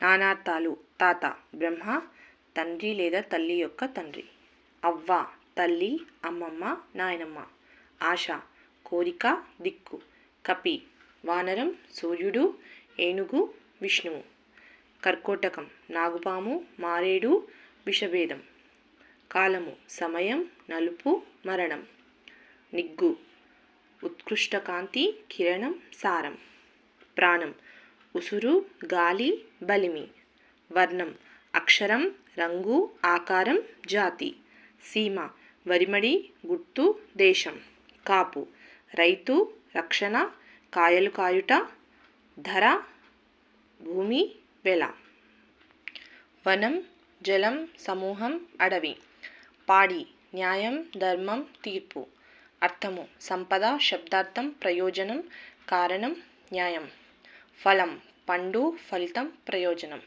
నానార్థాలు. తాత బ్రహ్మ, తండ్రి లేదా తల్లి యొక్క తండ్రి. అవ్వ తల్లి, అమ్మమ్మ, నాయనమ్మ. ఆశ కోరిక, దిక్కు. కపి వానరం, సూర్యుడు, ఏనుగు, విష్ణువు. కర్కోటకం నాగుపాము, మారేడు, విషభేదం. కాలము సమయం, నలుపు, మరణం. నిగ్గు ఉత్కృష్ట కాంతి, కిరణం, సారం. ప్రాణం ఉసురు, గాలి, బలిమి. వర్ణం అక్షరం, రంగు, ఆకారం, జాతి. సీమ వరిమడి, గుర్తు, దేశం. కాపు రైతు, రక్షణ, కాయలు కాయుట, ధర, భూమి, వెల. వనం జలం, సమూహం, అడవి. పాడి న్యాయం, ధర్మం, తీర్పు. అర్థము సంపద, శబ్దార్థం, ప్రయోజనం, కారణం, న్యాయం. ఫలం పండు, ఫలితం, ప్రయోజనం.